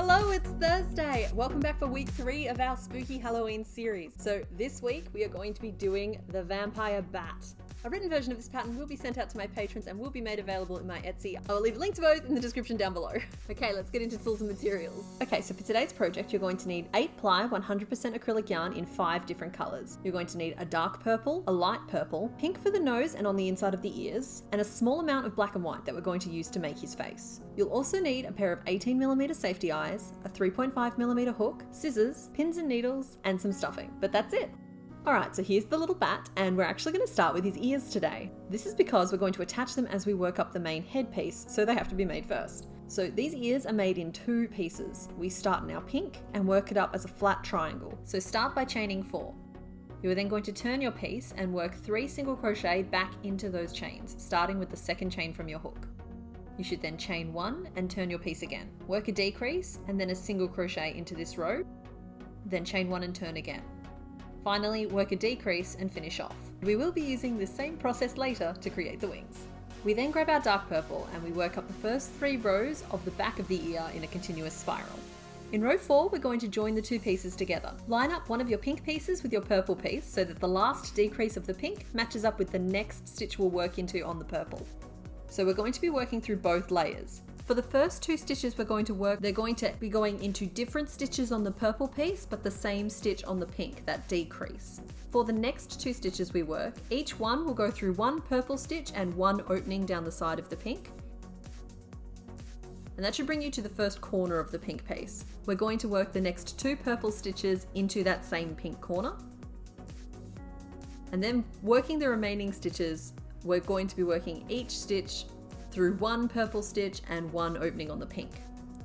Hello, it's Thursday. Welcome back for week 3 of our spooky Halloween series. So this week we are going to be doing the vampire bat. A written version of this pattern will be sent out to my patrons and will be made available in my Etsy. I will leave a link to both in the description down below. Okay, let's get into tools and materials. Okay, so for today's project, you're going to need 8 ply 100% acrylic yarn in 5 different colors. You're going to need a dark purple, a light purple, pink for the nose and on the inside of the ears, and a small amount of black and white that we're going to use to make his face. You'll also need a pair of 18mm safety eyes, a 3.5mm hook, scissors, pins and needles, and some stuffing. But that's it. Alright, so here's the little bat, and we're actually going to start with his ears today. This is because we're going to attach them as we work up the main headpiece, so they have to be made first. So these ears are made in 2 pieces. We start in our pink and work it up as a flat triangle. So start by chaining 4. You are then going to turn your piece and work 3 single crochet back into those chains, starting with the second chain from your hook. You should then chain 1 and turn your piece again. Work a decrease and then a single crochet into this row, then chain 1 and turn again. Finally, work a decrease and finish off. We will be using the same process later to create the wings. We then grab our dark purple and we work up the first 3 rows of the back of the ear in a continuous spiral. In row 4, we're going to join the 2 pieces together. Line up one of your pink pieces with your purple piece so that the last decrease of the pink matches up with the next stitch we'll work into on the purple. So we're going to be working through both layers. For the first 2 stitches we're going to work, they're going to be going into different stitches on the purple piece, but the same stitch on the pink, that decrease. For the next 2 stitches we work, each one will go through 1 purple stitch and 1 opening down the side of the pink. And that should bring you to the first corner of the pink piece. We're going to work the next 2 purple stitches into that same pink corner. And then working the remaining stitches, we're going to be working each stitch through 1 purple stitch and 1 opening on the pink.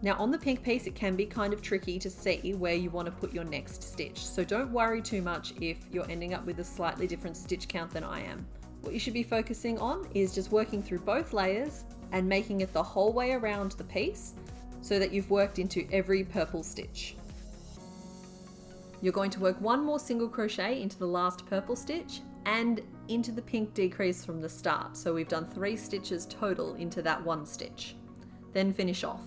Now on the pink piece, it can be kind of tricky to see where you want to put your next stitch. So don't worry too much if you're ending up with a slightly different stitch count than I am. What you should be focusing on is just working through both layers and making it the whole way around the piece so that you've worked into every purple stitch. You're going to work 1 more single crochet into the last purple stitch and into the pink decrease from the start. So we've done 3 stitches total into that 1 stitch. Then finish off.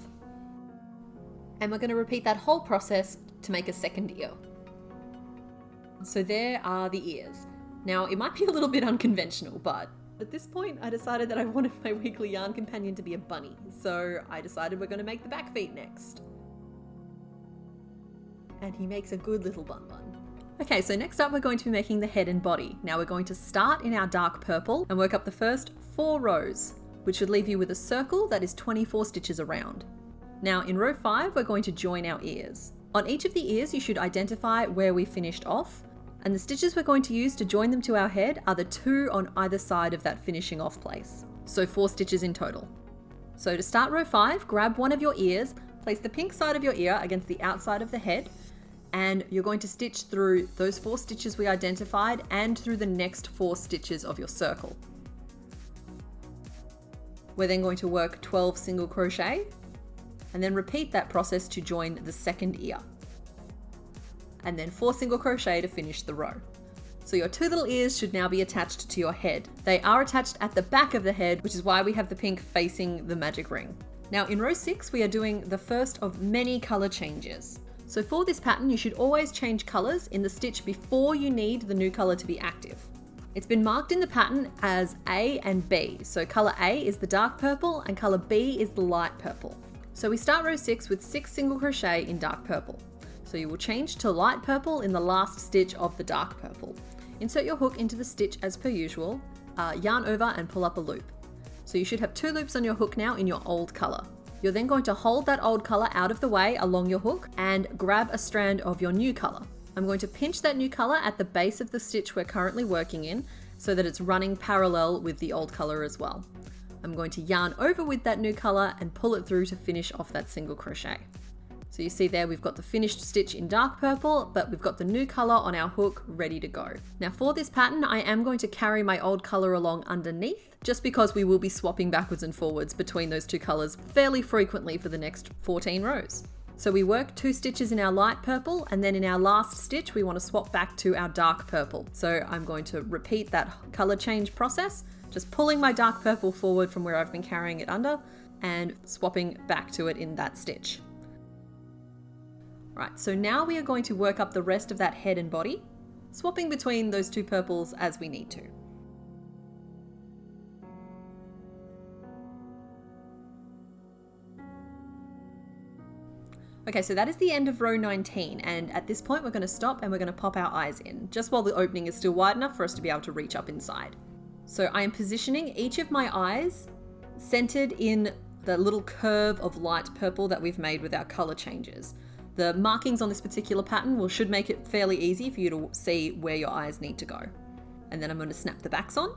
And we're going to repeat that whole process to make a second ear. So there are the ears. Now it might be a little bit unconventional, but at this point I decided that I wanted my weekly yarn companion to be a bunny. So I decided we're going to make the back feet next. And he makes a good little bun. Okay, so next up we're going to be making the head and body. Now we're going to start in our dark purple and work up the first 4 rows, which should leave you with a circle that is 24 stitches around. Now in row 5, we're going to join our ears. On each of the ears, you should identify where we finished off, and the stitches we're going to use to join them to our head are the 2 on either side of that finishing off place. So 4 stitches in total. So to start row 5, grab one of your ears, place the pink side of your ear against the outside of the head, and you're going to stitch through those 4 stitches we identified and through the next 4 stitches of your circle. We're then going to work 12 single crochet and then repeat that process to join the second ear. And then 4 single crochet to finish the row. So your 2 little ears should now be attached to your head. They are attached at the back of the head, which is why we have the pink facing the magic ring. Now in row 6, we are doing the first of many color changes. So for this pattern, you should always change colors in the stitch before you need the new color to be active. It's been marked in the pattern as A and B. So color A is the dark purple and color B is the light purple. So we start row 6 with 6 single crochet in dark purple. So you will change to light purple in the last stitch of the dark purple. Insert your hook into the stitch as per usual, yarn over and pull up a loop. So you should have 2 loops on your hook now in your old color. You're then going to hold that old color out of the way along your hook and grab a strand of your new color. I'm going to pinch that new color at the base of the stitch we're currently working in so that it's running parallel with the old color as well. I'm going to yarn over with that new color and pull it through to finish off that single crochet. So you see there we've got the finished stitch in dark purple, but we've got the new color on our hook ready to go. Now for this pattern, I am going to carry my old color along underneath, just because we will be swapping backwards and forwards between those 2 colors fairly frequently for the next 14 rows. So we work 2 stitches in our light purple, and then in our last stitch, we want to swap back to our dark purple. So I'm going to repeat that color change process, just pulling my dark purple forward from where I've been carrying it under and swapping back to it in that stitch. Right, so now we are going to work up the rest of that head and body, swapping between those two purples as we need to. Okay, so that is the end of row 19, and at this point we're going to stop and we're going to pop our eyes in, just while the opening is still wide enough for us to be able to reach up inside. So I am positioning each of my eyes centered in the little curve of light purple that we've made with our color changes. The markings on this particular pattern should make it fairly easy for you to see where your eyes need to go. And then I'm going to snap the backs on,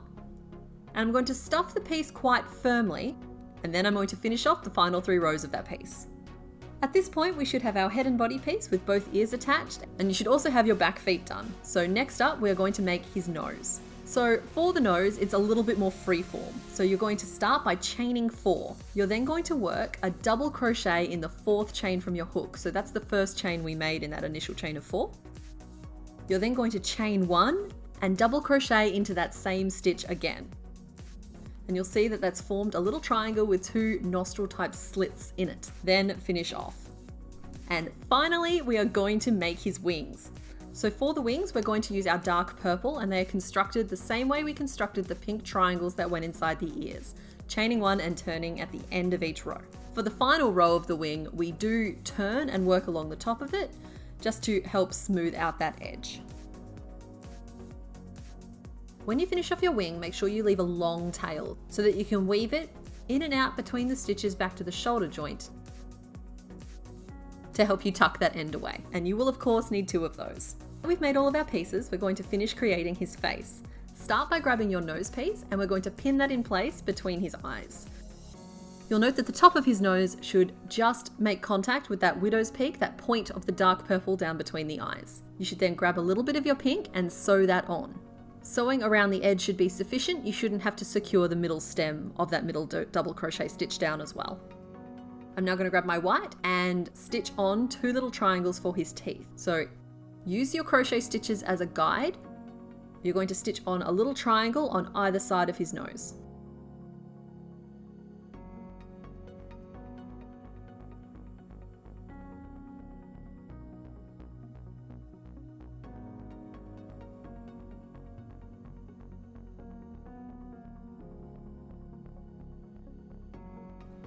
and I'm going to stuff the piece quite firmly, and then I'm going to finish off the final 3 rows of that piece. At this point, we should have our head and body piece with both ears attached, and you should also have your back feet done. So next up, we're going to make his nose. So for the nose, it's a little bit more freeform. So you're going to start by chaining 4. You're then going to work a double crochet in the 4th chain from your hook. So that's the first chain we made in that initial chain of 4. You're then going to chain 1 and double crochet into that same stitch again. And you'll see that that's formed a little triangle with 2 nostril type slits in it. Then finish off. And finally, we are going to make his wings. So for the wings, we're going to use our dark purple, and they are constructed the same way we constructed the pink triangles that went inside the ears, chaining 1 and turning at the end of each row. For the final row of the wing, we do turn and work along the top of it, just to help smooth out that edge. When you finish off your wing, make sure you leave a long tail so that you can weave it in and out between the stitches back to the shoulder joint to help you tuck that end away. And you will of course need 2 of those. We've made all of our pieces. We're going to finish creating his face. Start by grabbing your nose piece, and we're going to pin that in place between his eyes. You'll note that the top of his nose should just make contact with that widow's peak, that point of the dark purple down between the eyes. You should then grab a little bit of your pink and sew that on. Sewing around the edge should be sufficient. You shouldn't have to secure the middle stem of that middle double crochet stitch down as well. I'm now going to grab my white and stitch on 2 little triangles for his teeth. So use your crochet stitches as a guide. You're going to stitch on a little triangle on either side of his nose.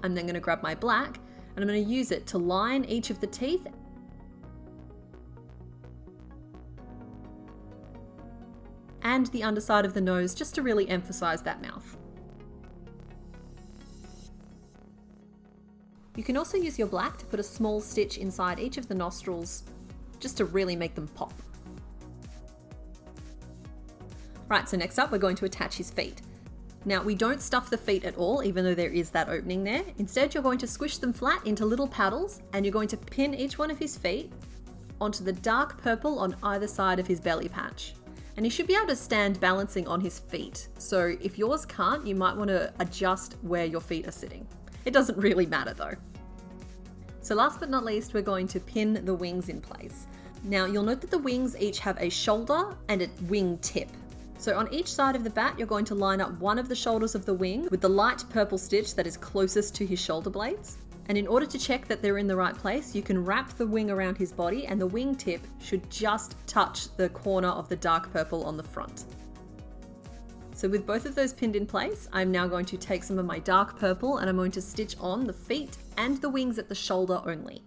I'm then going to grab my black, and I'm going to use it to line each of the teeth and the underside of the nose, just to really emphasize that mouth. You can also use your black to put a small stitch inside each of the nostrils, just to really make them pop. Right, so next up we're going to attach his feet. Now, we don't stuff the feet at all, even though there is that opening there. Instead, you're going to squish them flat into little paddles, and you're going to pin each one of his feet onto the dark purple on either side of his belly patch. And he should be able to stand balancing on his feet. So if yours can't, you might want to adjust where your feet are sitting. It doesn't really matter though. So last but not least, we're going to pin the wings in place. Now, you'll note that the wings each have a shoulder and a wing tip. So on each side of the bat, you're going to line up one of the shoulders of the wing with the light purple stitch that is closest to his shoulder blades. And in order to check that they're in the right place, you can wrap the wing around his body, and the wing tip should just touch the corner of the dark purple on the front. So with both of those pinned in place, I'm now going to take some of my dark purple and I'm going to stitch on the feet and the wings at the shoulder only.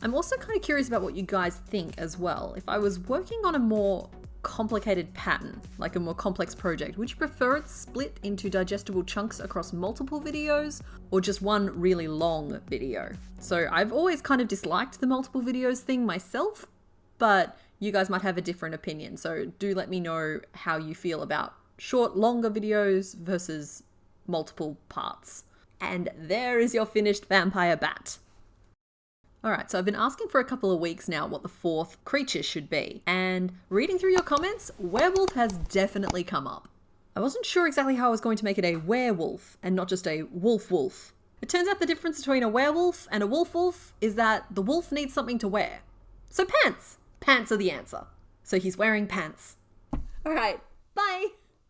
I'm also kind of curious about what you guys think as well. If I was working on a more complicated pattern, like a more complex project, would you prefer it split into digestible chunks across multiple videos, or just one really long video? So I've always kind of disliked the multiple videos thing myself, but you guys might have a different opinion. So do let me know how you feel about short, longer videos versus multiple parts. And there is your finished vampire bat. Alright, so I've been asking for a couple of weeks now what the 4th creature should be, and reading through your comments, werewolf has definitely come up. I wasn't sure exactly how I was going to make it a werewolf and not just a wolf. It turns out the difference between a werewolf and a wolf is that the wolf needs something to wear. So pants! Pants are the answer. So he's wearing pants. Alright, bye!